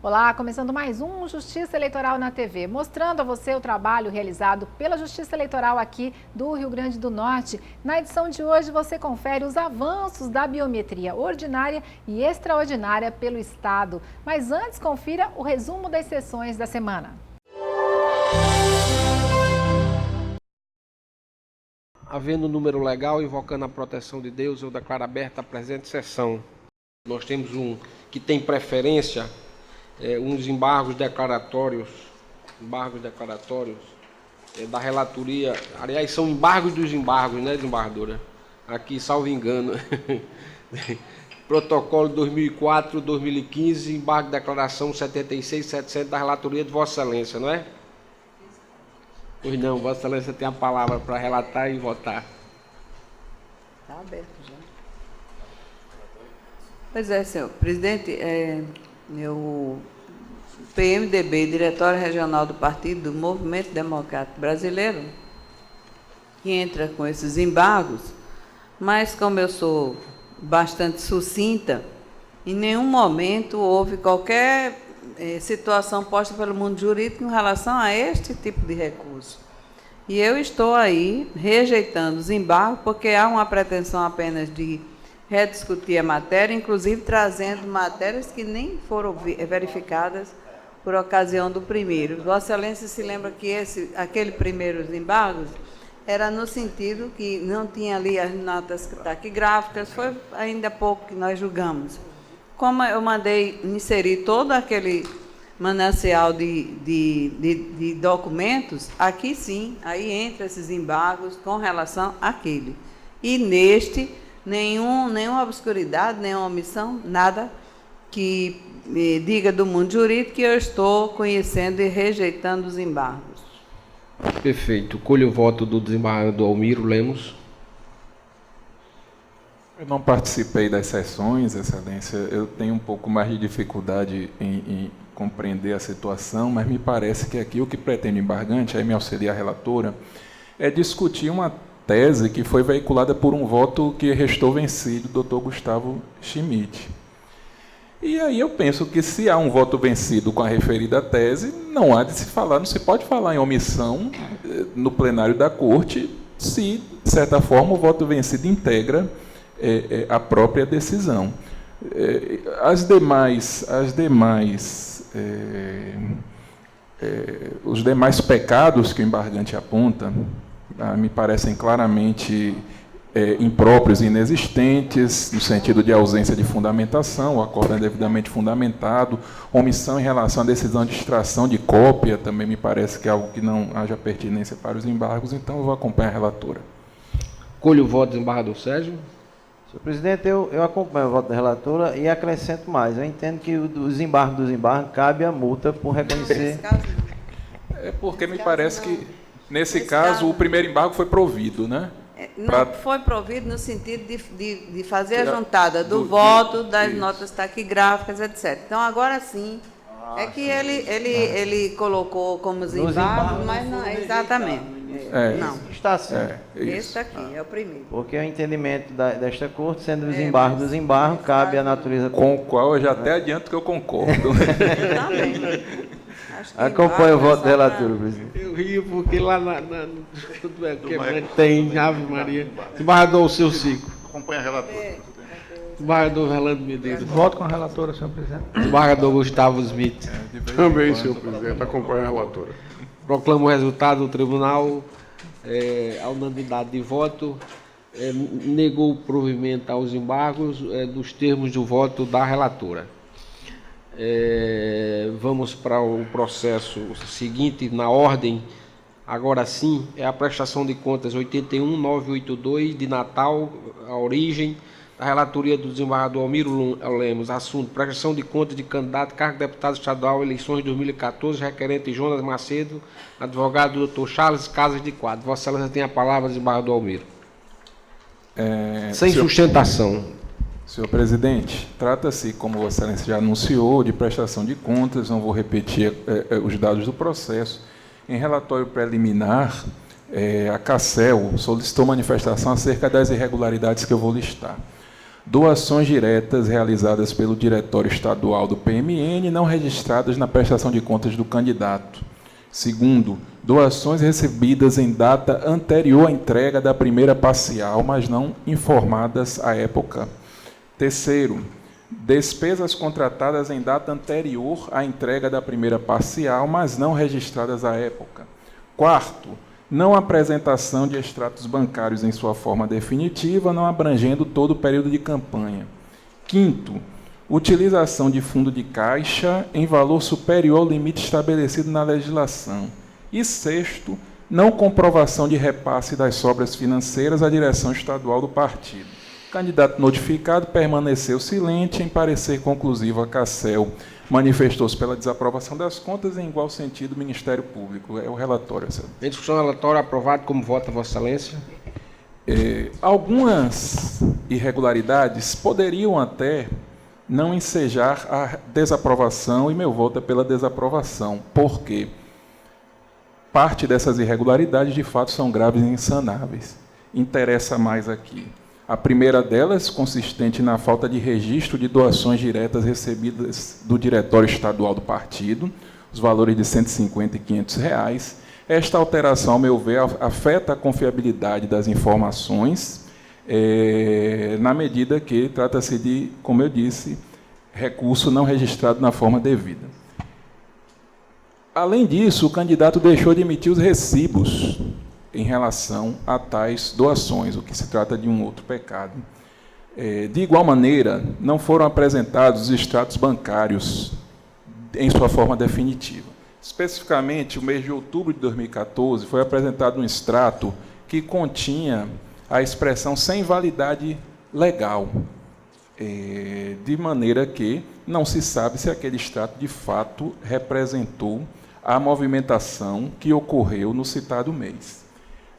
Olá, começando mais um Justiça Eleitoral na TV, mostrando a você o trabalho realizado pela Justiça Eleitoral aqui do Rio Grande do Norte. Na edição de hoje você confere os avanços da biometria ordinária e extraordinária pelo Estado. Mas antes, confira o resumo das sessões da semana. Havendo número legal, invocando a proteção de Deus, eu declaro aberta a presente sessão. Nós temos um que tem preferência, uns embargos declaratórios da relatoria. Aliás, são embargos dos embargos, né, desembargadora? Aqui, salvo engano. Protocolo 2004-2015, embargo de declaração 76.700 da relatoria de Vossa Excelência, não é? Pois não, Vossa Excelência tem a palavra para relatar e votar. Está aberto já. Pois é, senhor presidente, o PMDB, Diretório Regional do Partido do Movimento Democrático Brasileiro, que entra com esses embargos, mas como eu sou bastante sucinta, em nenhum momento houve qualquer situação posta pelo mundo jurídico em relação a este tipo de recurso. E eu estou aí rejeitando os embargos, porque há uma pretensão apenas de rediscutir a matéria, inclusive trazendo matérias que nem foram verificadas por ocasião do primeiro. Vossa Excelência se lembra que aquele primeiro dos embargos era no sentido que não tinha ali as notas taquigráficas, foi ainda pouco que nós julgamos. Como eu mandei inserir todo aquele manancial de documentos, aqui sim, aí entra esses embargos com relação àquele. E neste, nenhuma obscuridade, nenhuma omissão, nada que me diga do mundo jurídico que eu estou conhecendo e rejeitando os embargos. Perfeito. Colho o voto do desembargador Almiro Lemos. Eu não participei das sessões, Excelência. Eu tenho um pouco mais de dificuldade em compreender a situação, mas me parece que aqui o que pretende o embargante, aí me auxilia a relatora, é discutir uma tese que foi veiculada por um voto que restou vencido, do Dr. Gustavo Schmidt. E aí eu penso que se há um voto vencido com a referida tese, não há de se falar, não se pode falar em omissão no plenário da Corte, se, de certa forma, o voto vencido integra a própria decisão. Os demais pecados que o embargante aponta me parecem claramente impróprios e inexistentes, no sentido de ausência de fundamentação, o acordo é devidamente fundamentado, omissão em relação à decisão de extração de cópia, também me parece que é algo que não haja pertinência para os embargos, então eu vou acompanhar a relatora. Colho o voto do desembargador Sérgio. Senhor presidente, eu acompanho o voto da relatora e acrescento mais. Eu entendo que os embargos cabe a multa por reconhecer... É porque me parece que, nesse caso, o primeiro embargo foi provido, né? Não foi provido no sentido de fazer a juntada do voto, das notas taquigráficas, etc. Então, agora sim, que ele colocou como os embargos, mas não, exatamente. Não. Está certo. Esse aqui é o primeiro. Porque o entendimento desta Corte, sendo os embargos cabe à natureza... Com o qual eu já até adianto que eu concordo. Também. Acompanho o voto da relatora, presidente. Eu rio porque lá tem Ave Maria. Desembargador Seu Cico. Acompanha a relatora. Desembargador Verlando Medeiros. Voto com a relatora, senhor presidente. Desembargador Gustavo Smith. Também, senhor presidente, acompanha a relatora. Proclamo o resultado do tribunal. A unanimidade de voto negou o provimento aos embargos dos termos do voto da relatora. Vamos para o processo seguinte, na ordem. Agora sim, é a prestação de contas 81.982 de Natal, a origem da relatoria do desembargador Almiro Lemos, assunto: prestação de contas de candidato, cargo de deputado estadual, eleições de 2014, requerente Jonas Macedo, advogado Dr. Charles Casas de Quadro. Vossa Excelência tem a palavra, desembargador Almiro. Sem sustentação. Senhor presidente, trata-se, como Vossa Excelência já anunciou, de prestação de contas, não vou repetir os dados do processo. Em relatório preliminar, a CACEL solicitou manifestação acerca das irregularidades que eu vou listar. doações diretas realizadas pelo Diretório Estadual do PMN não registradas na prestação de contas do candidato. Segundo, doações recebidas em data anterior à entrega da primeira parcial, mas não informadas à época. Terceiro, despesas contratadas em data anterior à entrega da primeira parcial, mas não registradas à época. Quarto, não apresentação de extratos bancários em sua forma definitiva, não abrangendo todo o período de campanha. Quinto, utilização de fundo de caixa em valor superior ao limite estabelecido na legislação. E sexto, não comprovação de repasse das sobras financeiras à direção estadual do partido. O candidato notificado permaneceu silente. Em parecer conclusivo, a CACEL manifestou-se pela desaprovação das contas em igual sentido do Ministério Público. É o relatório, senhor. Em discussão, relatório aprovado. Como vota, Vossa Excelência? Algumas irregularidades poderiam até não ensejar a desaprovação, e meu voto é pela desaprovação, porque parte dessas irregularidades, de fato, são graves e insanáveis. Interessa mais aqui. A primeira delas, consistente na falta de registro de doações diretas recebidas do Diretório Estadual do partido, os valores de R$ 150 e R$ 500. Esta alteração, ao meu ver, afeta a confiabilidade das informações, na medida que trata-se de, como eu disse, recurso não registrado na forma devida. Além disso, o candidato deixou de emitir os recibos em relação a tais doações, o que se trata de um outro pecado. De igual maneira, não foram apresentados os extratos bancários em sua forma definitiva. Especificamente, no mês de outubro de 2014, foi apresentado um extrato que continha a expressão sem validade legal, de maneira que não se sabe se aquele extrato, de fato, representou a movimentação que ocorreu no citado mês.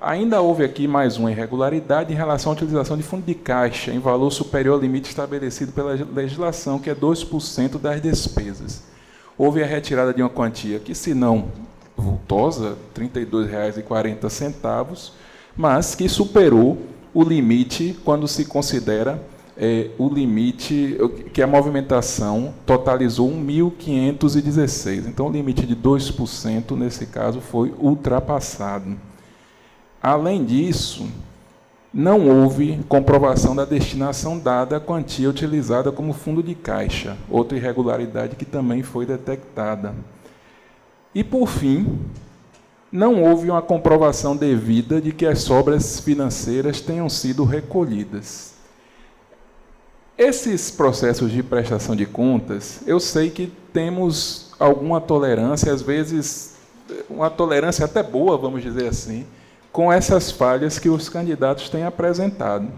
Ainda houve aqui mais uma irregularidade em relação à utilização de fundo de caixa em valor superior ao limite estabelecido pela legislação, que é 2% das despesas. Houve a retirada de uma quantia que, se não vultosa, R$ 32,40, mas que superou o limite quando se considera o limite que a movimentação totalizou 1.516. Então, o limite de 2%, nesse caso, foi ultrapassado. Além disso, não houve comprovação da destinação dada à quantia utilizada como fundo de caixa, outra irregularidade que também foi detectada. E, por fim, não houve uma comprovação devida de que as sobras financeiras tenham sido recolhidas. Esses processos de prestação de contas, eu sei que temos alguma tolerância, às vezes uma tolerância até boa, vamos dizer assim, com essas falhas que os candidatos têm apresentado.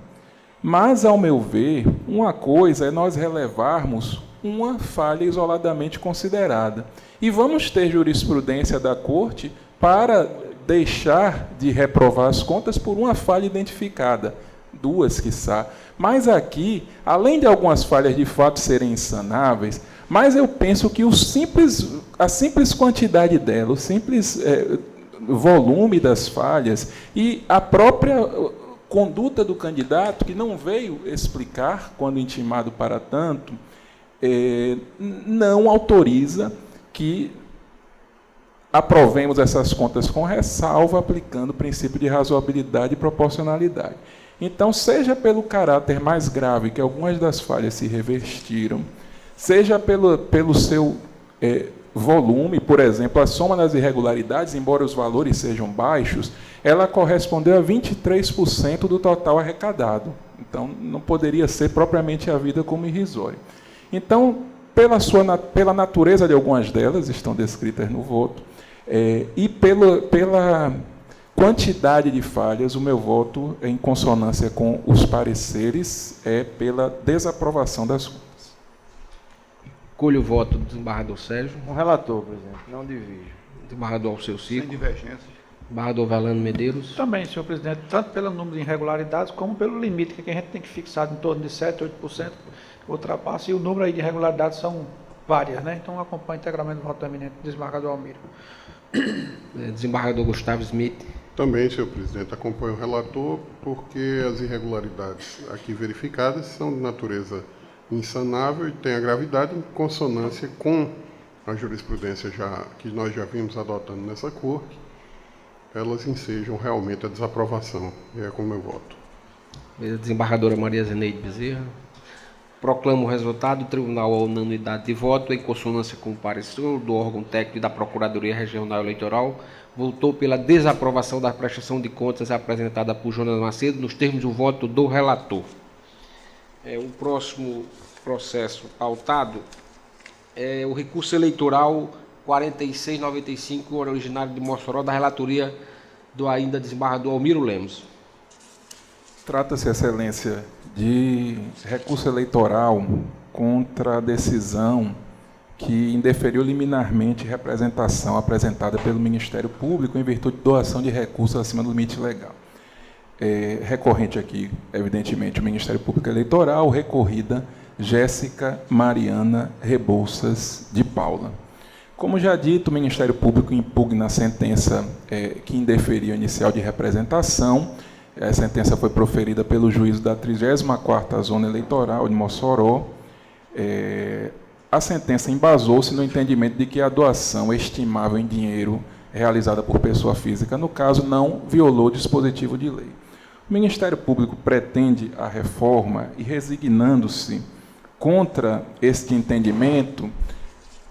Mas, ao meu ver, uma coisa é nós relevarmos uma falha isoladamente considerada. E vamos ter jurisprudência da Corte para deixar de reprovar as contas por uma falha identificada, duas, quiçá. Mas aqui, além de algumas falhas de fato serem insanáveis, mas eu penso que a simples quantidade dela, o simples volume das falhas e a própria conduta do candidato, que não veio explicar quando intimado para tanto, não autoriza que aprovemos essas contas com ressalva, aplicando o princípio de razoabilidade e proporcionalidade. Então, seja pelo caráter mais grave que algumas das falhas se revestiram, seja pelo seu volume, por exemplo, a soma das irregularidades, embora os valores sejam baixos, ela correspondeu a 23% do total arrecadado. Então, não poderia ser propriamente havida como irrisória. Então, pela natureza de algumas delas, estão descritas no voto, e pela quantidade de falhas, o meu voto, em consonância com os pareceres, é pela desaprovação das contas. Colho o voto do desembargador Sérgio. Com o relator, presidente, não divido. Desembargador Alceu Cico. Sem divergências. Desembargador Velano Medeiros. Também, senhor presidente, tanto pelo número de irregularidades, como pelo limite que a gente tem que fixar em torno de 7%, 8%, ultrapassa, e o número aí de irregularidades são várias, né? Então, acompanho integralmente o voto do eminente desembargador Almiro. Desembargador Gustavo Smith. Também, senhor presidente, acompanho o relator porque as irregularidades aqui verificadas são de natureza insanável e têm a gravidade em consonância com a jurisprudência que nós já vimos adotando nessa corte. Elas ensejam realmente a desaprovação, e é como eu voto. Desembargadora Maria Zeneide Bezerra. Proclamo o resultado do tribunal à unanimidade de voto, em consonância com o parecer do órgão técnico e da Procuradoria Regional Eleitoral, votou pela desaprovação da prestação de contas apresentada por Jonas Macedo, nos termos do voto do relator. O próximo processo pautado é o recurso eleitoral 4695, originário de Mossoró, da relatoria do ainda desembargador Almiro Lemos. Trata-se, Excelência, de recurso eleitoral contra a decisão que indeferiu liminarmente representação apresentada pelo Ministério Público em virtude de doação de recursos acima do limite legal. Recorrente aqui, evidentemente, o Ministério Público Eleitoral, recorrida Jéssica Mariana Rebouças de Paula. Como já dito, o Ministério Público impugna a sentença que indeferiu a inicial de representação. A sentença foi proferida pelo juízo da 34ª Zona Eleitoral de Mossoró. A sentença embasou-se no entendimento de que a doação estimável em dinheiro realizada por pessoa física, no caso, não violou o dispositivo de lei. O Ministério Público pretende a reforma e, resignando-se contra este entendimento,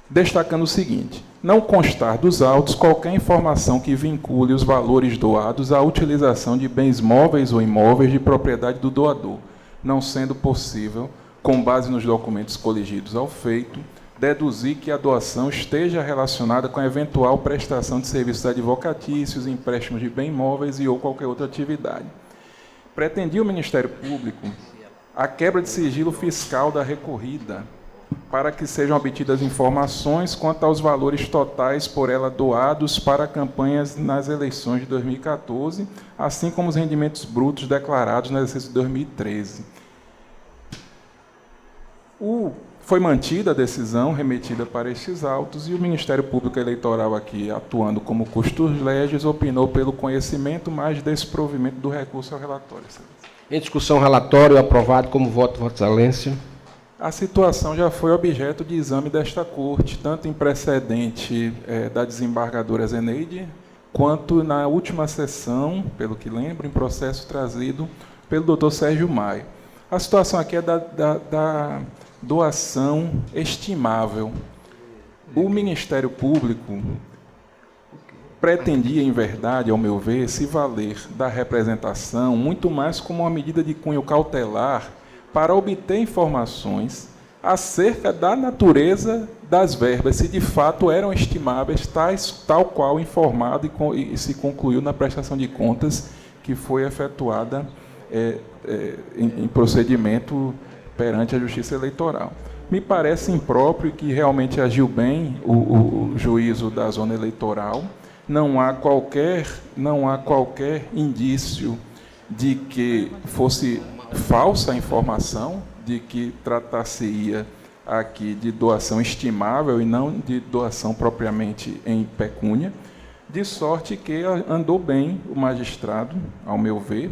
destacando o seguinte: não constar dos autos qualquer informação que vincule os valores doados à utilização de bens móveis ou imóveis de propriedade do doador, não sendo possível, com base nos documentos coligidos ao feito, deduzir que a doação esteja relacionada com a eventual prestação de serviços advocatícios, empréstimos de bens móveis e ou qualquer outra atividade. Pretendia o Ministério Público a quebra de sigilo fiscal da recorrida, para que sejam obtidas informações quanto aos valores totais por ela doados para campanhas nas eleições de 2014, assim como os rendimentos brutos declarados no exercício de 2013. Foi mantida a decisão remetida para estes autos e o Ministério Público Eleitoral, aqui atuando como custos legis, opinou pelo conhecimento mais desprovimento do recurso ao relatório. Em discussão, relatório aprovado como voto, Vossa Excelência. A situação já foi objeto de exame desta Corte, tanto em precedente da desembargadora Zeneide, quanto na última sessão, pelo que lembro, em processo trazido pelo doutor Sérgio Maia. A situação aqui é da doação estimável. O Ministério Público pretendia, em verdade, ao meu ver, se valer da representação muito mais como uma medida de cunho cautelar para obter informações acerca da natureza das verbas, se de fato eram estimáveis, tal qual informado e se concluiu na prestação de contas que foi efetuada em procedimento perante a Justiça Eleitoral. Me parece impróprio que realmente agiu bem o juízo da Zona Eleitoral. Não há qualquer indício de que fosse falsa a informação, de que tratasse-ia aqui de doação estimável e não de doação propriamente em pecúnia, de sorte que andou bem o magistrado, ao meu ver,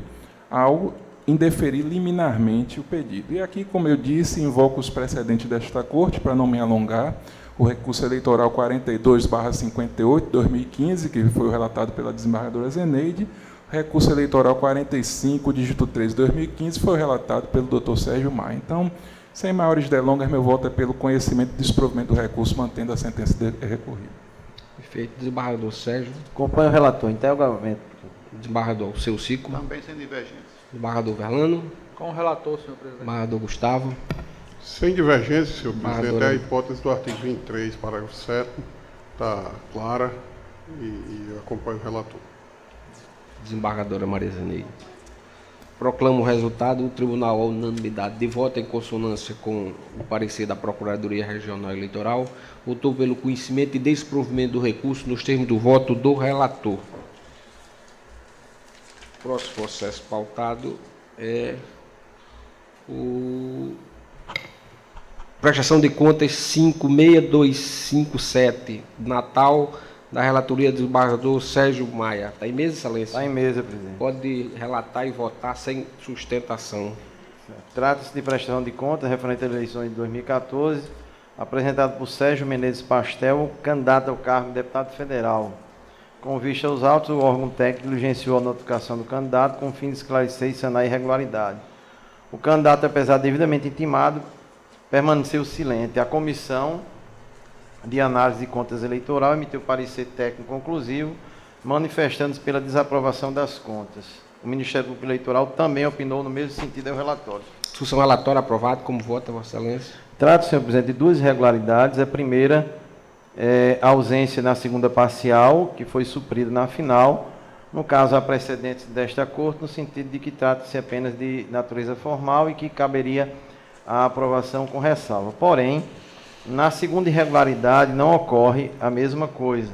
ao indeferir liminarmente o pedido. E aqui, como eu disse, invoco os precedentes desta Corte, para não me alongar, o recurso eleitoral 42/58, 2015, que foi relatado pela desembargadora Zeneide, recurso eleitoral 45, dígito 3, 2015, foi relatado pelo doutor Sérgio Maia. Então, sem maiores delongas, meu voto é pelo conhecimento e desprovimento do recurso, mantendo a sentença recorrida. Perfeito. Desembargador Sérgio. Acompanho o relator. Interrogamento. Desembargador Seu Ciclo. Também sem divergência. Desembargador Verlano. Com o relator, senhor presidente. Desembargador Gustavo. Sem divergência, senhor presidente, Desembargadora. a hipótese do artigo 23, parágrafo 7, está clara e eu acompanho o relator. Desembargadora Maria Zeneide. Proclamo o resultado do tribunal à unanimidade de voto em consonância com o parecer da Procuradoria Regional Eleitoral. Votou pelo conhecimento e desprovimento do recurso nos termos do voto do relator. Próximo processo pautado é o prestação de contas 56257, Natal, da relatoria do desembargador Sérgio Maia. Está em mesa, excelência? Está em mesa, presidente. Pode relatar e votar sem sustentação. Trata-se de prestação de contas referente às eleições de 2014, apresentado por Sérgio Menezes Pastel, candidato ao cargo de deputado federal. Com vista aos autos, o órgão técnico diligenciou a notificação do candidato com o fim de esclarecer e sanar a irregularidade. O candidato, apesar de devidamente intimado, permaneceu silente. A comissão de análise de contas eleitoral emitiu parecer técnico conclusivo, manifestando-se pela desaprovação das contas. O Ministério Público Eleitoral também opinou no mesmo sentido ao relatório. Discussão relatória aprovado. Como vota, Vossa Excelência? Trata-se, senhor presidente, de duas irregularidades. A primeira é a ausência na segunda parcial, que foi suprida na final. No caso, há precedentes desta Corte, no sentido de que trata-se apenas de natureza formal e que caberia a aprovação com ressalva. Porém, na segunda irregularidade não ocorre a mesma coisa.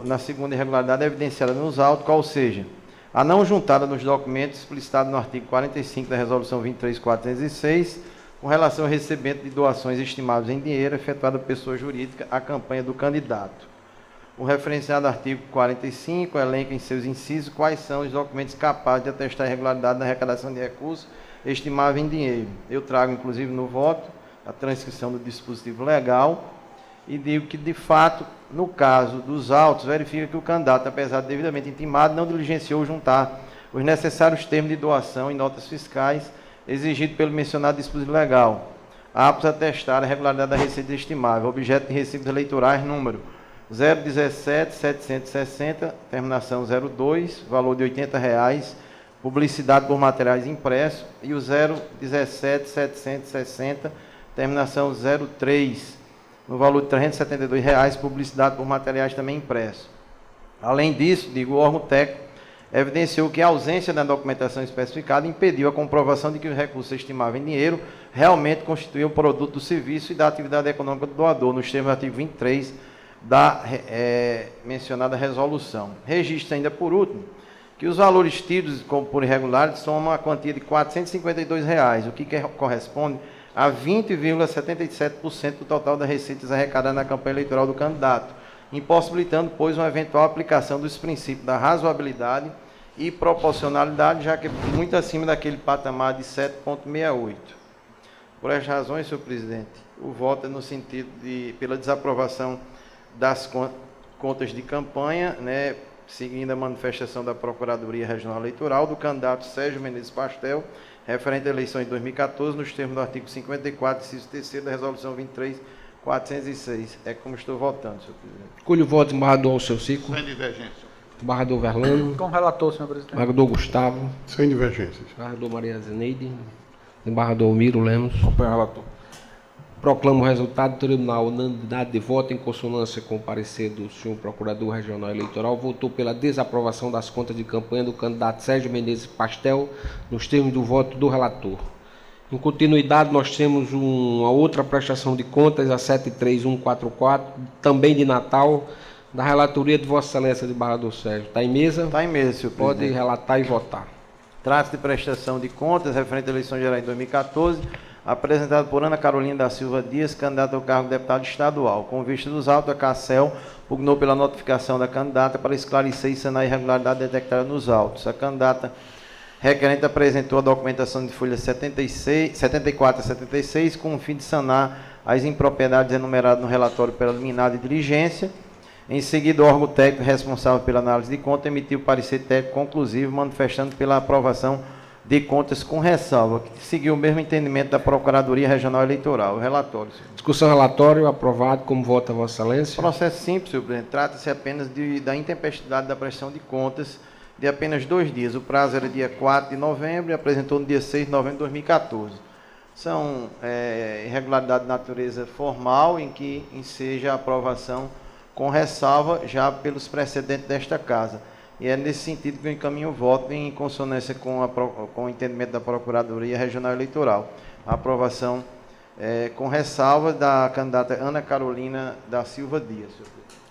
Na segunda irregularidade é evidenciada nos autos, qual seja, a não juntada nos documentos explicitados no artigo 45 da Resolução 23406, com relação ao recebimento de doações estimadas em dinheiro efetuada por pessoa jurídica à campanha do candidato. O referenciado artigo 45 elenca em seus incisos quais são os documentos capazes de atestar a irregularidade na arrecadação de recursos estimável em dinheiro. Eu trago, inclusive, no voto, a transcrição do dispositivo legal e digo que, de fato, no caso dos autos, verifica que o candidato, apesar de devidamente intimado, não diligenciou juntar os necessários termos de doação e notas fiscais exigido pelo mencionado dispositivo legal, aptos a atestar a regularidade da receita estimável, objeto de recibos eleitorais número 017.760, terminação 02, valor de R$ 80, publicidade por materiais impressos, e o 017.760, terminação 03, no valor de R$ 372, publicidade por materiais também impressos. Além disso, digo, o órgão técnico evidenciou que a ausência da documentação especificada impediu a comprovação de que o recurso estimável em dinheiro realmente constituía o produto do serviço e da atividade econômica do doador, nos termos do artigo 23 da mencionada resolução. Registra ainda, por último, que os valores tidos como por irregulares somam a quantia de R$ 452, o que corresponde a 20,77% do total das receitas arrecadadas na campanha eleitoral do candidato, impossibilitando, pois, uma eventual aplicação dos princípios da razoabilidade e proporcionalidade, já que é muito acima daquele patamar de 7,68. Por estas razões, senhor presidente, o voto é no sentido de, pela desaprovação das contas de campanha, né, seguindo a manifestação da Procuradoria Regional Eleitoral do candidato Sérgio Menezes Pastel, referente à eleição de 2014, nos termos do artigo 54, inciso 3º da Resolução 23406. É como estou votando, senhor presidente. Colho o voto, desembargador Alceu-Cico. Sem divergência. Desembargador Verlano. Com o relator, senhor presidente. Desembargador Gustavo. Sem divergências. Desembargador Maria Zeneide. Desembargador Miro Lemos. Acompanho o relator. Proclamo o resultado do tribunal. Unanimidade de voto em consonância com o parecer do senhor Procurador Regional Eleitoral. Votou pela desaprovação das contas de campanha do candidato Sérgio Menezes Pastel, nos termos do voto do relator. Em continuidade, nós temos uma outra prestação de contas, a 73144, também de Natal, da relatoria de Vossa Excelência, desembargador Sérgio. Está em mesa? Está em mesa, senhor Pode presidente. relatar e votar. Trata-se de prestação de contas referente à eleição geral em 2014, apresentado por Ana Carolina da Silva Dias, candidata ao cargo de deputado estadual. Com vista dos autos, a CACEL pugnou pela notificação da candidata para esclarecer e sanar a irregularidade detectada nos autos. A candidata requerente apresentou a documentação de folhas 74 a 76, com o fim de sanar as impropriedades enumeradas no relatório preliminar de diligência. Em seguida, o órgão técnico responsável pela análise de contas emitiu parecer técnico conclusivo, manifestando pela aprovação de contas com ressalva, que seguiu o mesmo entendimento da Procuradoria Regional Eleitoral. O relatório, senhor. Discussão relatório aprovado. Como vota Vossa Excelência? Processo simples, senhor presidente. Trata-se apenas da intempestividade da prestação de contas de apenas 2 dias. O prazo era dia 4 de novembro e apresentou no dia 6 de novembro de 2014. São irregularidades de natureza formal, em que enseja a aprovação com ressalva já pelos precedentes desta Casa. E é nesse sentido que eu encaminho o voto em consonância com o entendimento da Procuradoria Regional Eleitoral. A aprovação com ressalva da candidata Ana Carolina da Silva Dias.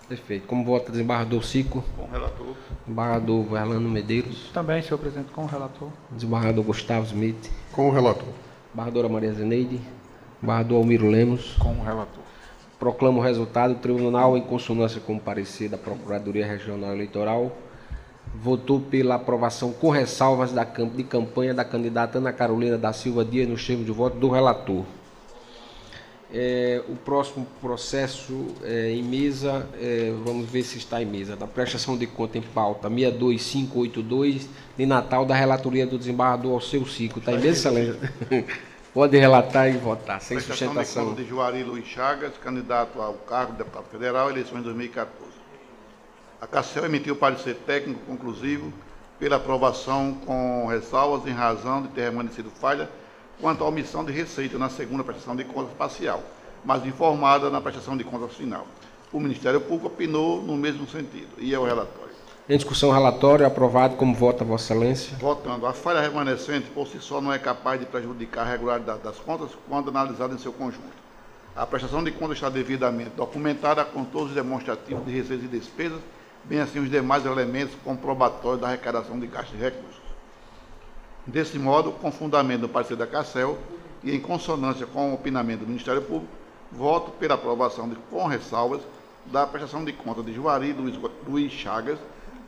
Perfeito. Como vota desembargador Cico? Com o relator. Desembargador Verlano Medeiros. Também, senhor presidente, com o relator. Desembargador Gustavo Smith. Com o relator. Desembargadora Maria Zeneide. Desembargador Almiro Lemos. Com o relator. Proclamo o resultado. O tribunal, em consonância com o parecer da Procuradoria Regional Eleitoral, votou pela aprovação com ressalvas de campanha da candidata Ana Carolina da Silva Dias nos termos de voto do relator. O próximo processo em mesa, vamos ver se está em mesa, da prestação de conta em pauta 62582 de Natal, da relatoria do desembargador Alceu Cico. Está em mesa, excelência? Pode relatar e votar, sem sustentação. Prestação de conta de Juari Luiz Chagas, candidato ao cargo de deputado federal, eleições 2014. A CACEL emitiu parecer técnico conclusivo pela aprovação com ressalvas em razão de ter remanecido falha quanto à omissão de receita na segunda prestação de contas parcial, mas informada na prestação de contas final. O Ministério Público opinou no mesmo sentido, e é o relatório. Em discussão, o relatório aprovado. Como vota, Vossa Excelência? Votando, a falha remanescente por si só não é capaz de prejudicar a regularidade das contas quando analisada em seu conjunto. A prestação de contas está devidamente documentada com todos os demonstrativos de receitas e despesas, bem assim os demais elementos comprobatórios da arrecadação de gastos e recursos. Desse modo, com fundamento no parecer da CACEL e em consonância com o opinamento do Ministério Público, voto pela aprovação com ressalvas da prestação de contas de Juari Luiz Chagas,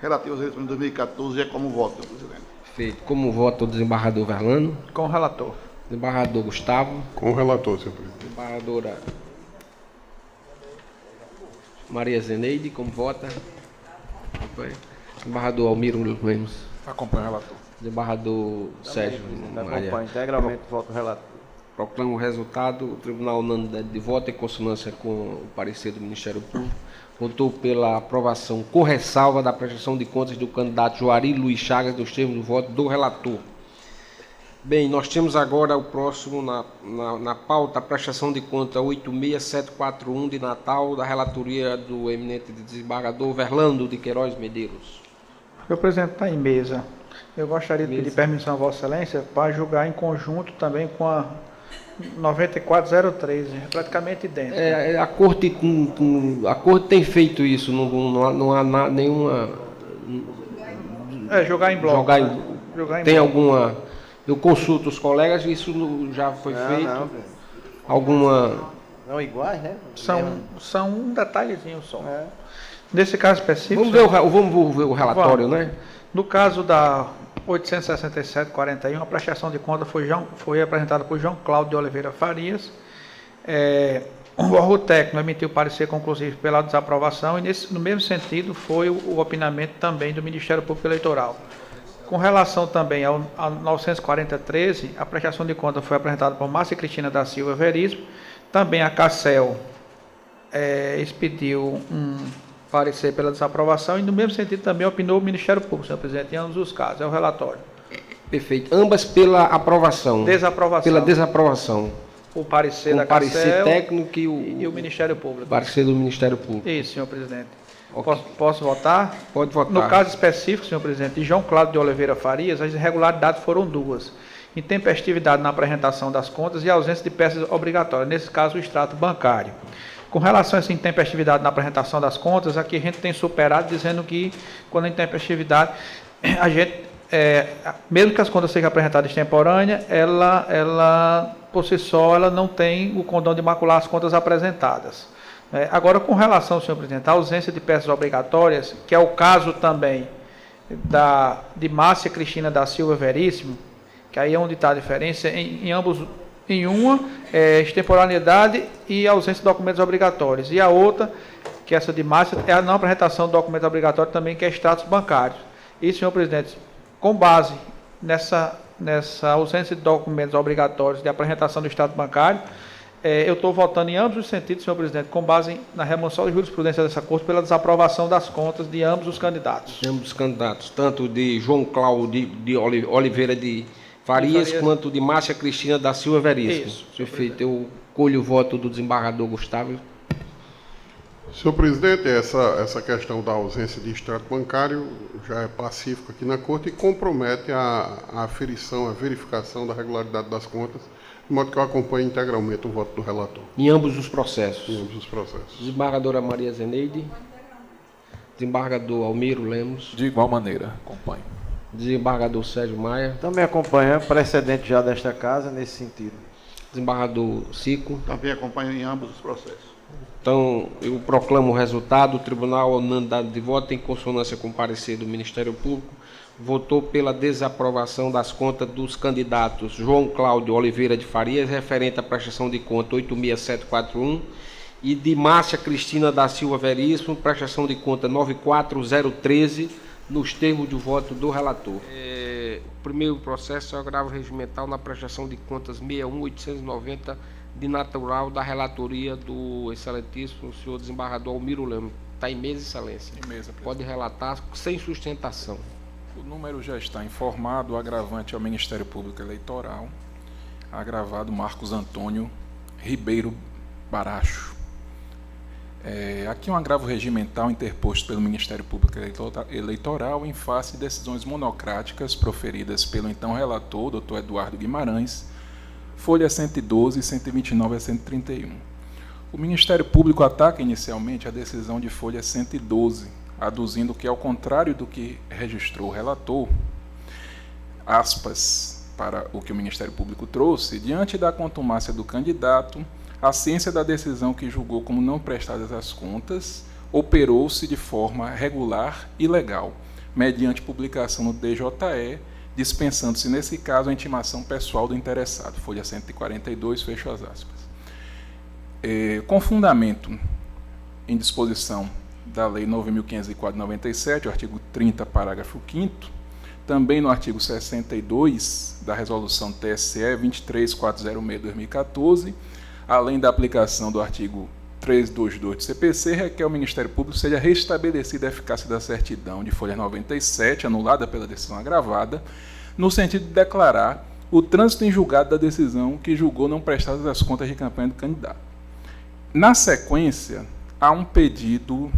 relativa às eleições de 2014, é como voto, senhor presidente. Feito. Como vota o desembargador Verlano? Com o relator. Desembargador Gustavo? Com o relator, senhor presidente. Desembargadora Maria Zeneide, como vota? Desembargador Almiro Lemos. Acompanho o relator. Desembargador Sérgio Maria. Acompanho integralmente o voto do relator. Proclamo o resultado. O Tribunal Unânime de voto, em consonância com o parecer do Ministério Público, votou pela aprovação com ressalva da prestação de contas do candidato Juari Luiz Chagas nos termos do voto do relator. Bem, nós temos agora o próximo na pauta, a prestação de conta 86741 de Natal, da relatoria do eminente desembargador Verlando de Queiroz Medeiros. Senhor presidente, está em mesa. Eu gostaria de pedir permissão a Vossa Excelência para julgar em conjunto também com a 9403, praticamente idêntico. A corte tem feito isso, não há nenhuma... Jogar em bloco. Tem alguma... Eu consulto os colegas, isso já foi feito. Não. Alguma... Não iguais, né? São um detalhezinho só. Nesse caso específico... Vamos ver o relatório, né? No caso da 867-41, a prestação de conta foi apresentada por João Cláudio de Oliveira Farias. O órgão técnico emitiu parecer conclusivo pela desaprovação e, no mesmo sentido, foi o opinamento também do Ministério Público Eleitoral. Com relação também ao 940-13, a prestação de conta foi apresentada por Márcia Cristina da Silva Veríssimo. Também a CACEL expediu um parecer pela desaprovação e, no mesmo sentido, também opinou o Ministério Público, senhor presidente, em ambos os casos. É o relatório. Perfeito. Ambas pela aprovação. Desaprovação. Pela desaprovação. O parecer Com da o parecer CACEL técnico e o Ministério Público. Parecer do Ministério Público. Isso, senhor presidente. Okay. Posso votar? Pode votar. No caso específico, senhor presidente, de João Cláudio de Oliveira Farias, as irregularidades foram duas: intempestividade na apresentação das contas e ausência de peças obrigatórias, nesse caso o extrato bancário. Com relação a essa intempestividade na apresentação das contas, aqui a gente tem superado, dizendo que quando a intempestividade, a gente, mesmo que as contas sejam apresentadas extemporânea, ela por si só, ela não tem o condão de macular as contas apresentadas. Agora, com relação, senhor presidente, à ausência de peças obrigatórias, que é o caso também de Márcia Cristina da Silva Veríssimo, que aí é onde está a diferença, em ambos, em uma, extemporaneidade e ausência de documentos obrigatórios, e a outra, que essa de Márcia, é a não apresentação de documento obrigatório também, que é extratos bancários. E, senhor presidente, com base nessa ausência de documentos obrigatórios de apresentação do extrato bancário, eu estou votando em ambos os sentidos, senhor presidente, com base na remoção de jurisprudência dessa Corte pela desaprovação das contas de ambos os candidatos. Ambos os candidatos, tanto de João Cláudio de Oliveira de Farias, quanto de Márcia Cristina da Silva Veríssimo. Isso. Perfeito. Eu colho o voto do desembargador Gustavo. Senhor presidente, essa questão da ausência de extrato bancário já é pacífico aqui na Corte e compromete a aferição, a verificação da regularidade das contas, de modo que eu acompanho integralmente o voto do relator. Em ambos os processos. Em ambos os processos. Desembargadora Maria Zeneide. Desembargador Almiro Lemos. De igual maneira, acompanho. Desembargador Sérgio Maia. Também acompanho, precedente já desta casa nesse sentido. Desembargador Cico. Também acompanho em ambos os processos. Então, eu proclamo o resultado. O tribunal, unanimidade de voto, em consonância com o parecer do Ministério Público, votou pela desaprovação das contas dos candidatos João Cláudio Oliveira de Farias, referente à prestação de conta 86741, e de Márcia Cristina da Silva Veríssimo, prestação de conta 94013, nos termos do voto do relator. O primeiro processo é o agravo regimental na prestação de contas 61890, de natural da relatoria do excelentíssimo senhor desembargador Almiro Lemos. Está em mesa, excelência. Em mesa, pode relatar sem sustentação. O número já está informado. O agravante ao Ministério Público Eleitoral, agravado Marcos Antônio Ribeiro Baracho. Aqui um agravo regimental interposto pelo Ministério Público Eleitoral em face de decisões monocráticas proferidas pelo então relator, Dr. Eduardo Guimarães, folha 112, 129 a 131. O Ministério Público ataca inicialmente a decisão de folha 112, aduzindo que, ao contrário do que registrou o relator, aspas para o que o Ministério Público trouxe, diante da contumácia do candidato, a ciência da decisão que julgou como não prestadas as contas operou-se de forma regular e legal, mediante publicação no DJE, dispensando-se, nesse caso, a intimação pessoal do interessado. Folha 142, fecho as aspas. Com fundamento em disposição da Lei 9.504/97, o artigo 30, parágrafo 5º, também no artigo 62 da Resolução TSE 23406/2014, além da aplicação do artigo 322 do CPC, requer ao Ministério Público seja restabelecida a eficácia da certidão de folha 97, anulada pela decisão agravada, no sentido de declarar o trânsito em julgado da decisão que julgou não prestadas as contas de campanha do candidato. Na sequência, há um pedido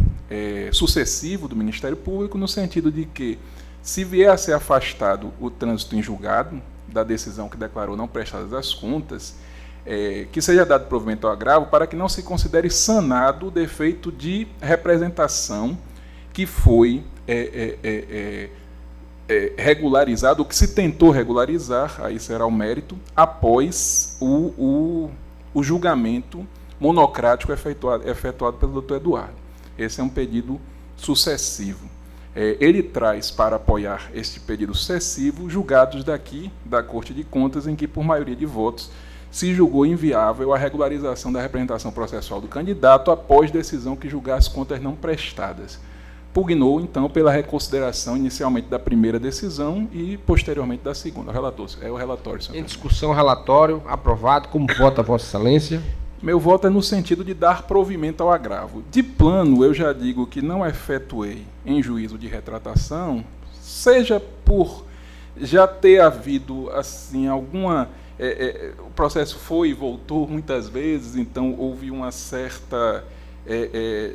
sucessivo do Ministério Público, no sentido de que, se vier a ser afastado o trânsito em julgado da decisão que declarou não prestadas as contas, que seja dado provimento ao agravo para que não se considere sanado o defeito de representação que foi regularizado, ou que se tentou regularizar, aí será o mérito, após o julgamento monocrático efetuado pelo Dr. Eduardo. Esse é um pedido sucessivo. Ele traz para apoiar este pedido sucessivo julgados daqui da Corte de Contas, em que, por maioria de votos, se julgou inviável a regularização da representação processual do candidato após decisão que julgasse contas não prestadas. Pugnou, então, pela reconsideração inicialmente da primeira decisão e, posteriormente, da segunda. É o relatório, senhor. Em discussão, relatório aprovado. Como vota Vossa Excelência? Meu voto é no sentido de dar provimento ao agravo. De plano, eu já digo que não efetuei em juízo de retratação, seja por já ter havido assim alguma... o processo foi e voltou muitas vezes, então houve uma certa...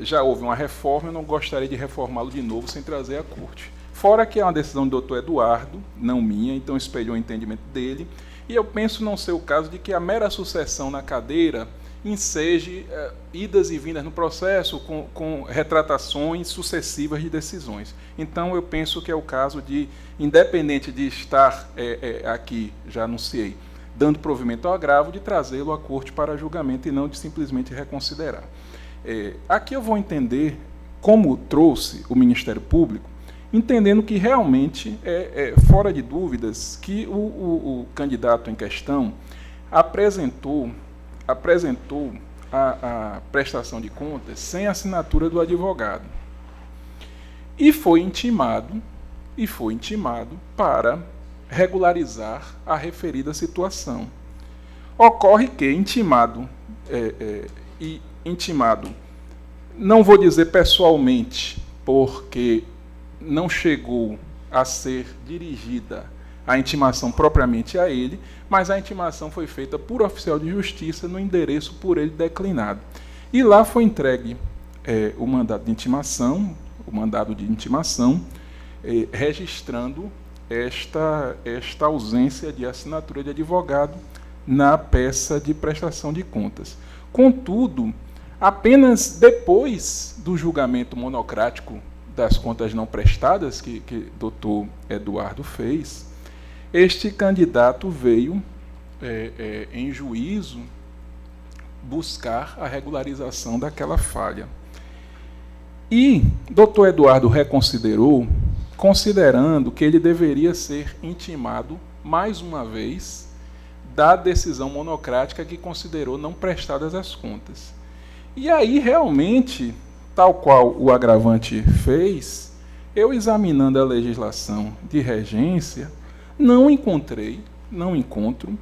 já houve uma reforma, eu não gostaria de reformá-lo de novo sem trazer à corte. Fora que é uma decisão do Dr. Eduardo, não minha, então espelhou o entendimento dele, e eu penso não ser o caso de que a mera sucessão na cadeira enseje idas e vindas no processo com retratações sucessivas de decisões. Então, eu penso que é o caso de, independente de estar aqui, já anunciei, dando provimento ao agravo, de trazê-lo à corte para julgamento e não de simplesmente reconsiderar. Aqui eu vou entender como trouxe o Ministério Público, entendendo que realmente fora de dúvidas que o candidato em questão apresentou a prestação de contas sem assinatura do advogado. E foi intimado para regularizar a referida situação. Ocorre que intimado, não vou dizer pessoalmente, porque não chegou a ser dirigida a intimação propriamente a ele, mas a intimação foi feita por oficial de justiça no endereço por ele declinado. E lá foi entregue o mandado de intimação, registrando esta ausência de assinatura de advogado na peça de prestação de contas. Contudo, apenas depois do julgamento monocrático das contas não prestadas, que doutor Eduardo fez, este candidato veio em juízo buscar a regularização daquela falha. E Dr. Eduardo reconsiderou, considerando que ele deveria ser intimado, mais uma vez, da decisão monocrática que considerou não prestadas as contas. E aí, realmente, tal qual o agravante fez, eu examinando a legislação de regência, não encontro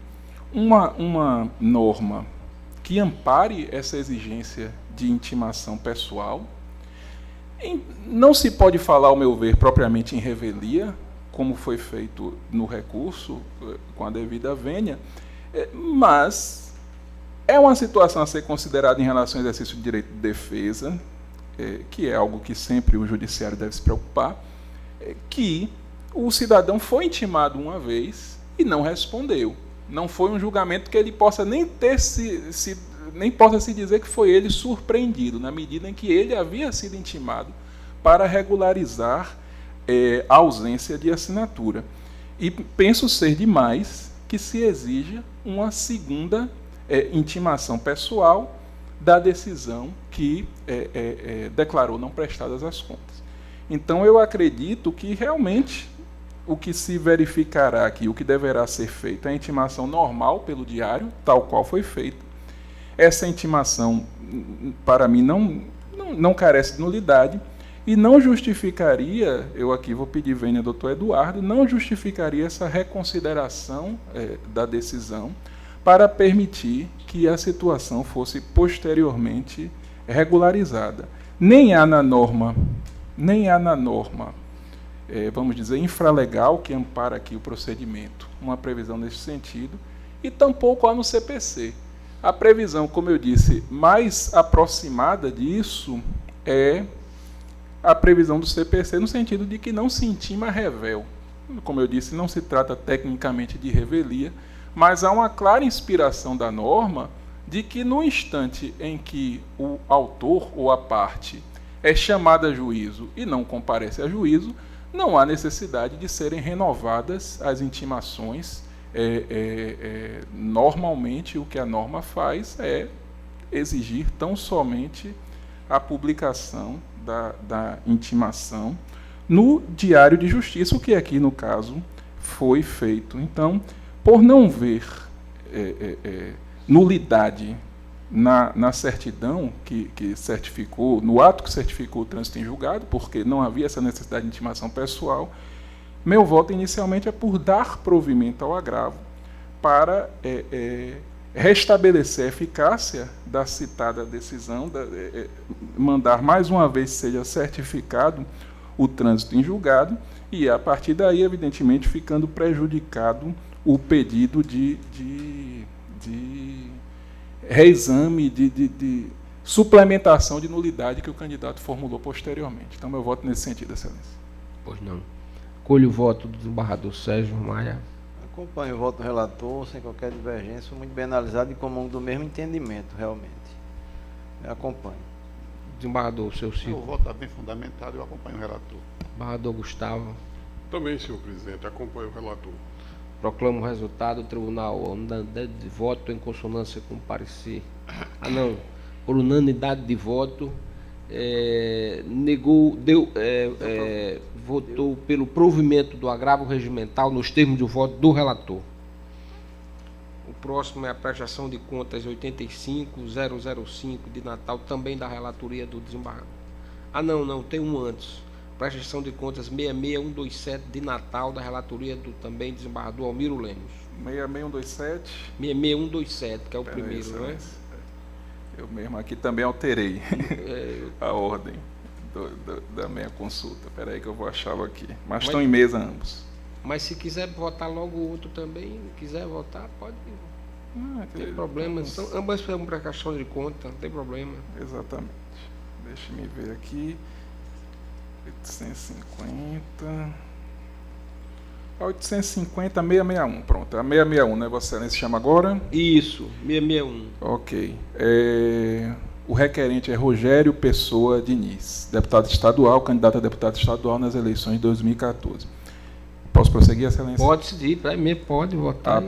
uma norma que ampare essa exigência de intimação pessoal. Não se pode falar, ao meu ver, propriamente em revelia, como foi feito no recurso, com a devida vênia, mas é uma situação a ser considerada em relação ao exercício de direito de defesa, que é algo que sempre o judiciário deve se preocupar, que o cidadão foi intimado uma vez e não respondeu. Não foi um julgamento que ele possa nem possa se dizer que foi ele surpreendido, na medida em que ele havia sido intimado para regularizar a ausência de assinatura. E penso ser demais que se exija uma segunda intimação pessoal da decisão que declarou não prestadas as contas. Então, eu acredito que realmente o que se verificará aqui, o que deverá ser feito, é a intimação normal pelo diário, tal qual foi feita. Essa intimação, para mim, não carece de nulidade e não justificaria, eu aqui vou pedir vênia ao doutor Eduardo, não justificaria essa reconsideração da decisão para permitir que a situação fosse posteriormente regularizada. Nem há na norma, vamos dizer, infralegal, que ampara aqui o procedimento, uma previsão nesse sentido, e tampouco há no CPC. A previsão, como eu disse, mais aproximada disso é a previsão do CPC, no sentido de que não se intima revel. Como eu disse, não se trata tecnicamente de revelia, mas há uma clara inspiração da norma de que no instante em que o autor ou a parte é chamado a juízo e não comparece a juízo, não há necessidade de serem renovadas as intimações. Normalmente, o que a norma faz é exigir tão somente a publicação da intimação no Diário de Justiça, o que aqui, no caso, foi feito. Então, por não ver nulidade na certidão que certificou, no ato que certificou o trânsito em julgado, porque não havia essa necessidade de intimação pessoal, meu voto inicialmente é por dar provimento ao agravo para restabelecer a eficácia da citada decisão, mandar mais uma vez seja certificado o trânsito em julgado e, a partir daí, evidentemente, ficando prejudicado o pedido de reexame, de suplementação de nulidade que o candidato formulou posteriormente. Então, meu voto nesse sentido, Excelência. Pois não. Colho o voto do desembargador Sérgio Maia. Acompanho o voto do relator, sem qualquer divergência, muito bem analisado e comum do mesmo entendimento, realmente. Eu acompanho. Desembargador, o seu Ciro. O voto está bem fundamentado, eu acompanho o relator. Desembargador Gustavo. Também, senhor presidente, acompanho o relator. Proclamo o resultado. O tribunal, unanimidade de voto em consonância com o parecer. Por unanimidade de voto, votou pelo provimento do agravo regimental nos termos de voto do relator. O próximo é a prestação de contas 85005 de Natal, também da relatoria do desembargador. Tem um antes. Prestação de contas 66127 de Natal, da relatoria do também desembargador Almiro Lemos. 66127? 66127, que é o primeiro, não é? Eu mesmo aqui também alterei a ordem da minha consulta. Espera aí que eu vou achá-lo aqui. Mas estão em mesa ambos. Mas se quiser votar logo o outro também, quiser votar, pode. Não tem problema. Ambas são prestação de conta, não tem problema. Exatamente. Deixa-me ver aqui. 850. A 850, 661. Pronto, a 661, né? Vossa Excelência chama agora? Isso, 661. Ok. O requerente é Rogério Pessoa Diniz, deputado estadual, candidato a deputado estadual nas eleições de 2014. Posso prosseguir, Excelência? Pode seguir, pode votar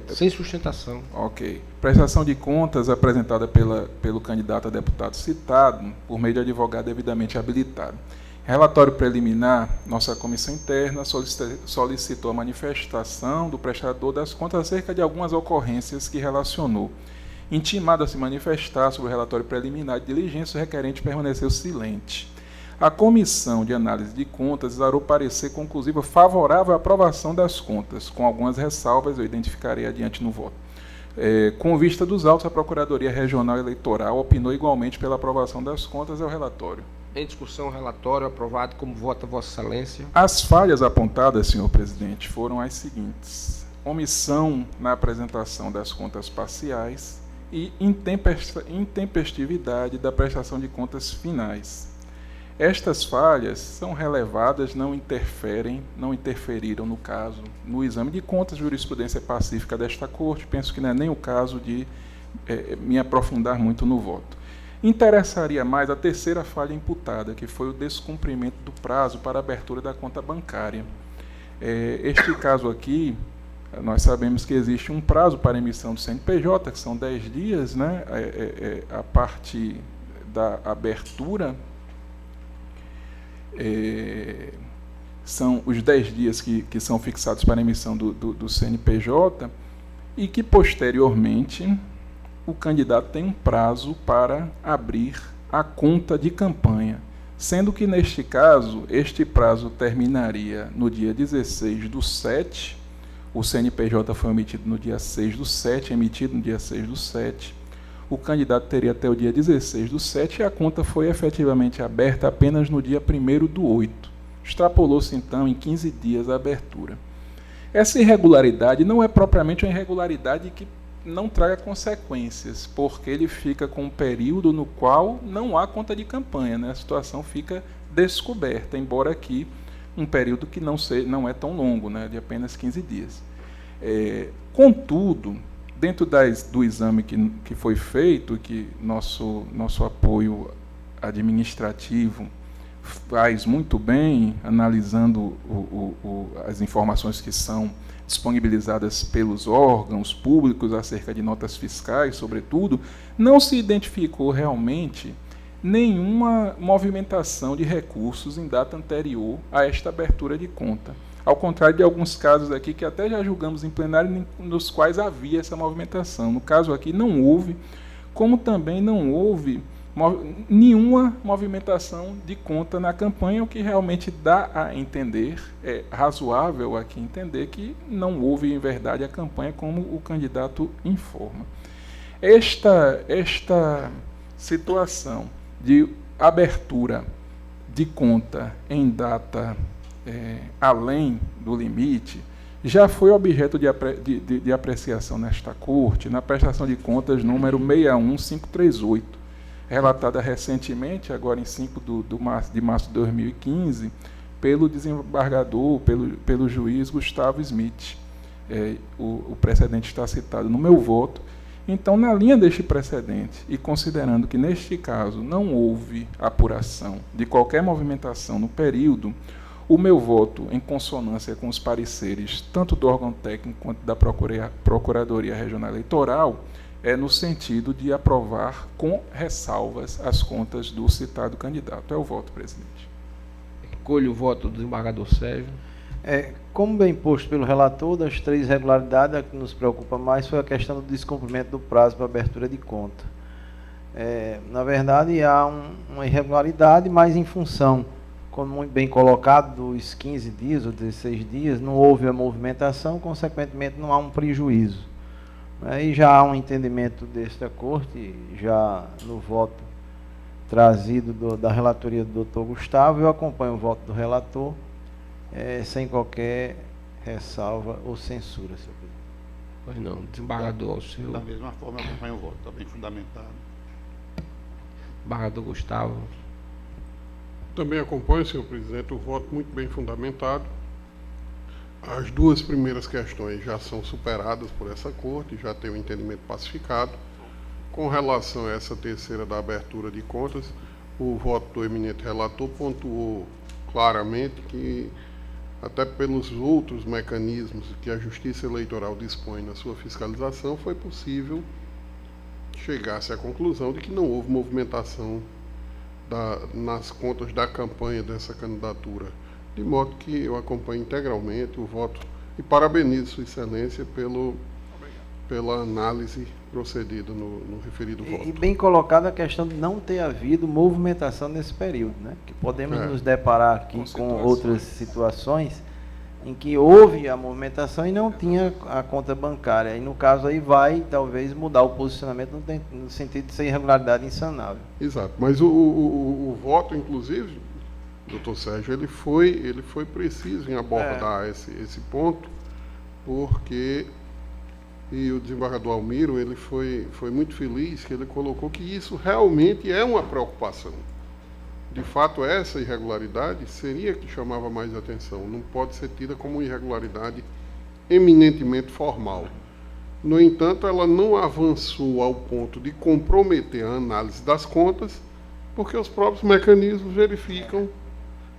sem sustentação. Ok. Prestação de contas apresentada pelo candidato a deputado citado, por meio de advogado devidamente habilitado. Relatório preliminar, nossa comissão interna solicitou a manifestação do prestador das contas acerca de algumas ocorrências que relacionou. Intimado a se manifestar sobre o relatório preliminar de diligência, o requerente permaneceu silente. A comissão de análise de contas exarou parecer conclusivo favorável à aprovação das contas, com algumas ressalvas, eu identificarei adiante no voto. Com vista dos autos, a Procuradoria Regional Eleitoral opinou igualmente pela aprovação das contas ao relatório. Em discussão, relatório aprovado. Como vota Vossa Excelência? As falhas apontadas, senhor presidente, foram as seguintes: omissão na apresentação das contas parciais e intempestividade da prestação de contas finais. Estas falhas são relevadas, não interferiram no caso, no exame de contas, jurisprudência pacífica desta Corte. Penso que não é nem o caso de me aprofundar muito no voto. Interessaria mais a terceira falha imputada, que foi o descumprimento do prazo para abertura da conta bancária. Este caso aqui, nós sabemos que existe um prazo para emissão do CNPJ, que são 10 dias, né? A parte da abertura são os 10 dias que são fixados para a emissão do CNPJ, e que, posteriormente, o candidato tem um prazo para abrir a conta de campanha, sendo que, neste caso, este prazo terminaria no dia 16/7, o CNPJ foi emitido no dia 6/7, emitido no dia 6/7, o candidato teria até o dia 16/7 e a conta foi efetivamente aberta apenas no dia 1º/8. Extrapolou-se, então, em 15 dias a abertura. Essa irregularidade não é propriamente uma irregularidade que não traga consequências, porque ele fica com um período no qual não há conta de campanha, né? A situação fica descoberta, embora aqui um período que não é tão longo, né? De apenas 15 dias. Contudo, dentro do exame que foi feito, que nosso apoio administrativo faz muito bem, analisando as informações que são disponibilizadas pelos órgãos públicos acerca de notas fiscais, sobretudo, não se identificou realmente nenhuma movimentação de recursos em data anterior a esta abertura de conta. Ao contrário de alguns casos aqui que até já julgamos em plenário, nos quais havia essa movimentação. No caso aqui não houve, como também não houve nenhuma movimentação de conta na campanha, o que realmente dá a entender, é razoável aqui entender que não houve em verdade a campanha como o candidato informa. Esta situação de abertura de conta em data além do limite já foi objeto de apreciação nesta Corte, na prestação de contas número 61538, relatada recentemente, agora em 5 de março de 2015, pelo desembargador, pelo juiz Gustavo Smith. O precedente está citado no meu voto. Então, na linha deste precedente, e considerando que, neste caso, não houve apuração de qualquer movimentação no período, o meu voto, em consonância com os pareceres, tanto do órgão técnico quanto da Procuradoria Regional Eleitoral, é no sentido de aprovar com ressalvas as contas do citado candidato. É o voto, presidente. Recolho o voto do desembargador Sérgio. Como bem posto pelo relator, das 3 irregularidades, a que nos preocupa mais foi a questão do descumprimento do prazo para abertura de conta. Na verdade, há uma irregularidade, mas em função, como muito bem colocado, dos 15 dias ou 16 dias, não houve a movimentação, consequentemente não há um prejuízo. Aí já há um entendimento desta Corte, já no voto trazido da relatoria do Dr. Gustavo, eu acompanho o voto do relator, sem qualquer ressalva ou censura, senhor presidente. Pois não, desembargador, o senhor. Da mesma forma, eu acompanho o voto, está bem fundamentado. Desembargador Gustavo. Também acompanho, senhor presidente, o voto muito bem fundamentado. As 2 primeiras questões já são superadas por essa Corte, já tem o entendimento pacificado. Com relação a essa terceira da abertura de contas, o voto do eminente relator pontuou claramente que até pelos outros mecanismos que a Justiça Eleitoral dispõe na sua fiscalização, foi possível chegar-se à conclusão de que não houve movimentação nas contas da campanha dessa candidatura. De modo que eu acompanho integralmente o voto e parabenizo Sua Excelência pela análise procedida no referido voto. E bem colocada a questão de não ter havido movimentação nesse período, né? Que podemos nos deparar aqui com outras situações em que houve a movimentação e não tinha a conta bancária. E no caso aí vai, talvez, mudar o posicionamento no sentido de ser irregularidade insanável. Exato. Mas o voto, inclusive, doutor Sérgio, ele foi preciso em abordar esse ponto, porque... E o desembargador Almiro, ele foi muito feliz que ele colocou que isso realmente é uma preocupação. De fato, essa irregularidade seria que chamava mais atenção. Não pode ser tida como uma irregularidade eminentemente formal. No entanto, ela não avançou ao ponto de comprometer a análise das contas, porque os próprios mecanismos verificam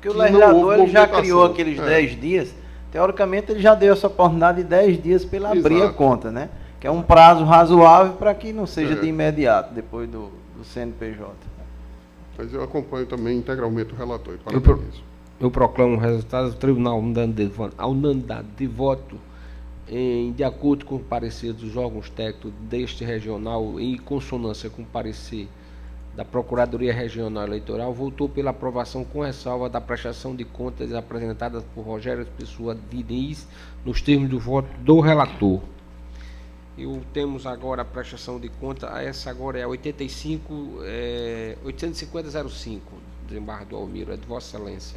que o legislador ele já criou aqueles 10 dias. Teoricamente, ele já deu essa oportunidade de 10 dias para ele abrir a conta, né? Que é um prazo razoável para que não seja de imediato, depois do CNPJ. Mas eu acompanho também integralmente o relator. Eu proclamo o resultado do Tribunal a unanimidade de voto de acordo com o parecer dos órgãos técnicos deste regional, em consonância com o parecer da Procuradoria Regional Eleitoral, votou pela aprovação com ressalva da prestação de contas apresentadas por Rogério Pessoa Diniz, nos termos do voto do relator. Temos agora a prestação de conta, essa agora é a 85005, desembargador Almiro, é de Vossa Excelência.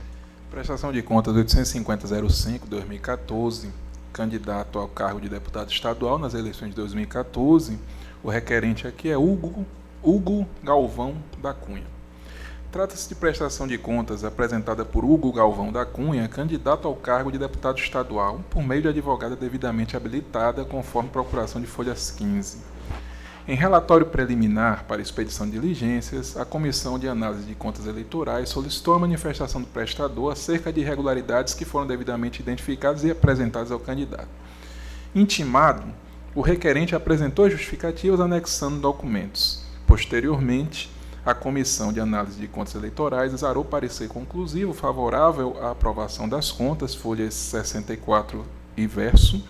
Prestação de contas 85005, 2014, candidato ao cargo de deputado estadual nas eleições de 2014, o requerente aqui é Hugo Galvão da Cunha. Trata-se de prestação de contas apresentada por Hugo Galvão da Cunha, candidato ao cargo de deputado estadual, por meio de advogada devidamente habilitada, conforme procuração de folhas 15. Em relatório preliminar para expedição de diligências, a Comissão de Análise de Contas Eleitorais solicitou a manifestação do prestador acerca de irregularidades que foram devidamente identificadas e apresentadas ao candidato. Intimado, o requerente apresentou as justificativas anexando documentos. Posteriormente, a Comissão de Análise de Contas Eleitorais exarou parecer conclusivo favorável à aprovação das contas, folhas 64 e verso.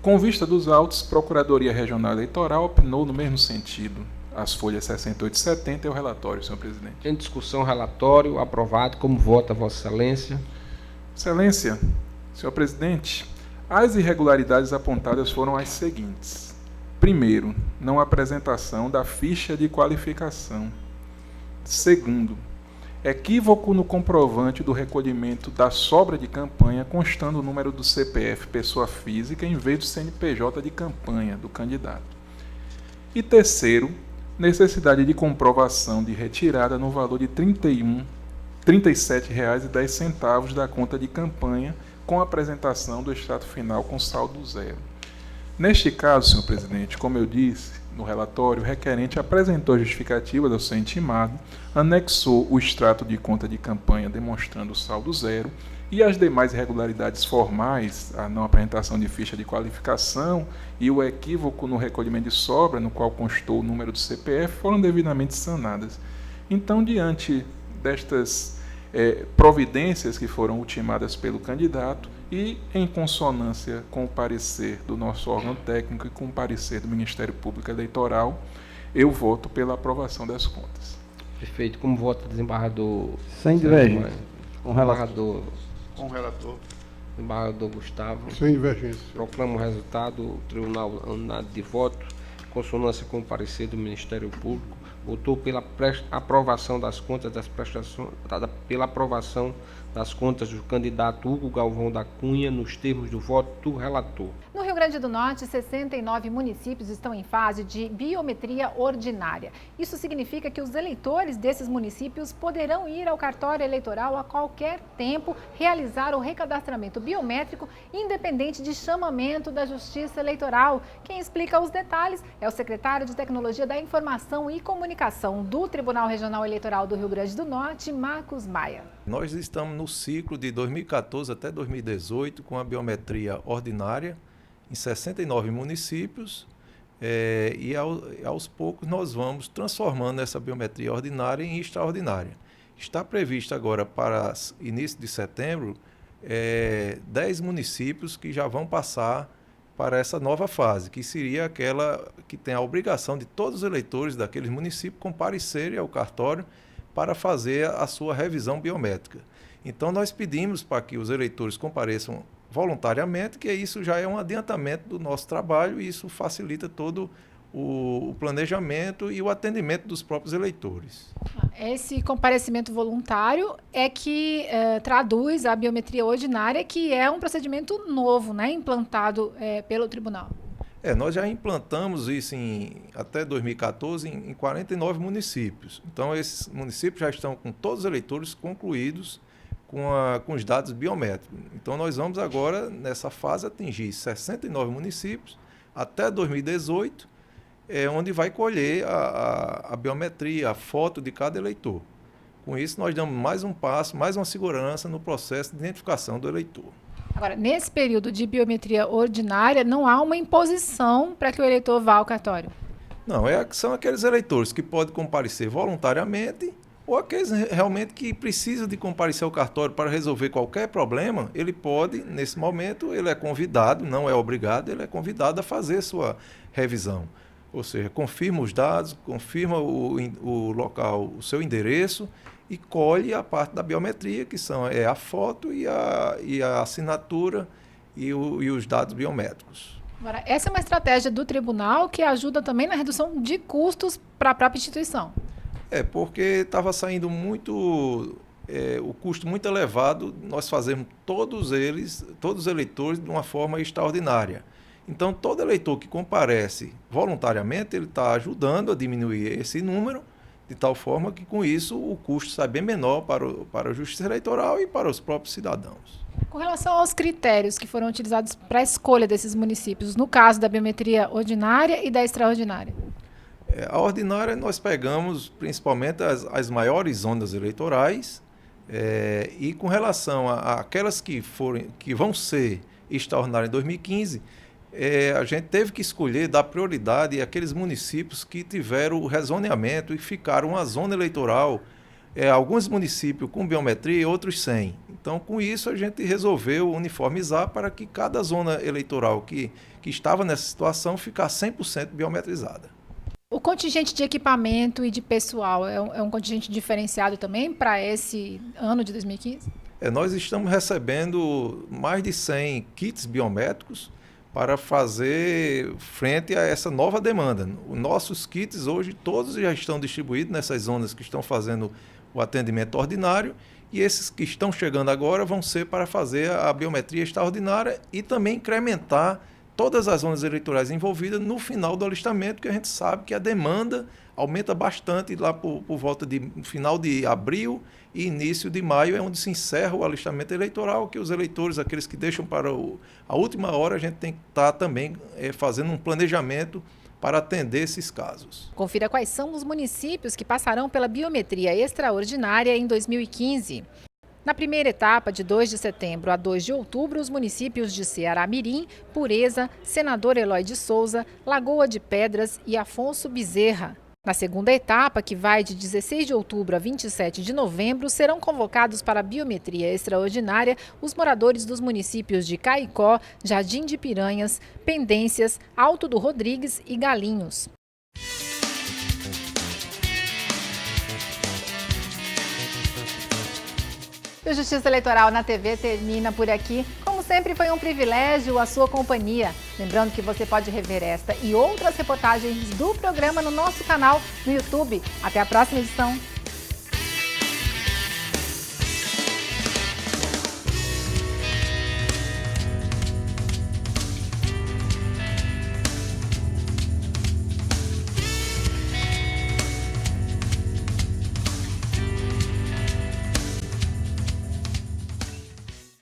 Com vista dos autos, Procuradoria Regional Eleitoral opinou no mesmo sentido. As folhas 68 e 70 é o relatório, senhor presidente. Em discussão, relatório aprovado. Como vota Vossa Excelência? Excelência, senhor presidente, as irregularidades apontadas foram as seguintes. Primeiro, não apresentação da ficha de qualificação. Segundo, equívoco no comprovante do recolhimento da sobra de campanha, constando o número do CPF pessoa física em vez do CNPJ de campanha do candidato. E terceiro, necessidade de comprovação de retirada no valor de R$ 37,10 da conta de campanha, com apresentação do extrato final com saldo zero. Neste caso, senhor presidente, como eu disse no relatório, o requerente apresentou a justificativa do seu intimado, anexou o extrato de conta de campanha demonstrando o saldo zero e as demais irregularidades formais, a não apresentação de ficha de qualificação e o equívoco no recolhimento de sobra, no qual constou o número do CPF, foram devidamente sanadas. Então, diante destas providências que foram ultimadas pelo candidato e em consonância com o parecer do nosso órgão técnico e com o parecer do Ministério Público Eleitoral, eu voto pela aprovação das contas. Perfeito. Como vota o desembargador? Sem divergência. Com relator. Com o relator. Desembargador Gustavo. Sem divergência. Proclamo o resultado. O Tribunal unânime de voto, em consonância com o parecer do Ministério Público, votou pela aprovação das contas das prestações, pela aprovação das contas do candidato Hugo Galvão da Cunha, nos termos do voto do relator. No Rio Grande do Norte, 69 municípios estão em fase de biometria ordinária. Isso significa que os eleitores desses municípios poderão ir ao cartório eleitoral a qualquer tempo, realizar o recadastramento biométrico, independente de chamamento da Justiça Eleitoral. Quem explica os detalhes é o secretário de Tecnologia da Informação e Comunicação, comunicação do Tribunal Regional Eleitoral do Rio Grande do Norte, Marcos Maia. Nós estamos no ciclo de 2014 até 2018 com a biometria ordinária em 69 municípios e aos poucos nós vamos transformando essa biometria ordinária em extraordinária. Está previsto agora para início de setembro 10 municípios que já vão passar para essa nova fase, que seria aquela que tem a obrigação de todos os eleitores daqueles municípios comparecerem ao cartório para fazer a sua revisão biométrica. Então nós pedimos para que os eleitores compareçam voluntariamente, que isso já é um adiantamento do nosso trabalho e isso facilita todo o planejamento e o atendimento dos próprios eleitores. Esse comparecimento voluntário é que traduz a biometria ordinária, que é um procedimento novo, né, implantado pelo tribunal. Nós já implantamos isso até 2014 em 49 municípios. Então, esses municípios já estão com todos os eleitores concluídos com os dados biométricos. Então, nós vamos agora, nessa fase, atingir 69 municípios até 2018, onde vai colher a biometria, a foto de cada eleitor. Com isso, nós damos mais um passo, mais uma segurança no processo de identificação do eleitor. Agora, nesse período de biometria ordinária, não há uma imposição para que o eleitor vá ao cartório? Não, são aqueles eleitores que podem comparecer voluntariamente ou aqueles realmente que precisam de comparecer ao cartório para resolver qualquer problema. Ele pode, nesse momento, ele é convidado, não é obrigado, ele é convidado a fazer sua revisão. Ou seja, confirma os dados, confirma o local, o seu endereço e colhe a parte da biometria, que são a foto e a assinatura e os dados biométricos. Agora, essa é uma estratégia do tribunal que ajuda também na redução de custos para a própria instituição. Porque estava saindo o custo muito elevado, nós fazemos todos os eleitores de uma forma extraordinária. Então, todo eleitor que comparece voluntariamente, ele está ajudando a diminuir esse número, de tal forma que, com isso, o custo sai bem menor para a Justiça Eleitoral e para os próprios cidadãos. Com relação aos critérios que foram utilizados para a escolha desses municípios, no caso da biometria ordinária e da extraordinária? A ordinária nós pegamos principalmente as maiores zonas eleitorais e com relação àquelas que vão ser extraordinárias em 2015, a gente teve que escolher, dar prioridade àqueles municípios que tiveram o rezoneamento e ficaram uma zona eleitoral, alguns municípios com biometria e outros sem. Então, com isso, a gente resolveu uniformizar para que cada zona eleitoral que estava nessa situação ficasse 100% biometrizada. O contingente de equipamento e de pessoal é um contingente diferenciado também para esse ano de 2015? Nós estamos recebendo mais de 100 kits biométricos para fazer frente a essa nova demanda. Os nossos kits hoje todos já estão distribuídos nessas zonas que estão fazendo o atendimento ordinário e esses que estão chegando agora vão ser para fazer a biometria extraordinária e também incrementar todas as zonas eleitorais envolvidas no final do alistamento, que a gente sabe que a demanda aumenta bastante lá por volta de final de abril e início de maio, é onde se encerra o alistamento eleitoral, que os eleitores, aqueles que deixam para a última hora, a gente tem que estar também fazendo um planejamento para atender esses casos. Confira quais são os municípios que passarão pela biometria extraordinária em 2015. Na primeira etapa, de 2 de setembro a 2 de outubro, os municípios de Ceará-Mirim, Pureza, Senador Eloy de Souza, Lagoa de Pedras e Afonso Bezerra. Na segunda etapa, que vai de 16 de outubro a 27 de novembro, serão convocados para a biometria extraordinária os moradores dos municípios de Caicó, Jardim de Piranhas, Pendências, Alto do Rodrigues e Galinhos. O Justiça Eleitoral na TV termina por aqui. Como sempre, foi um privilégio a sua companhia. Lembrando que você pode rever esta e outras reportagens do programa no nosso canal no YouTube. Até a próxima edição.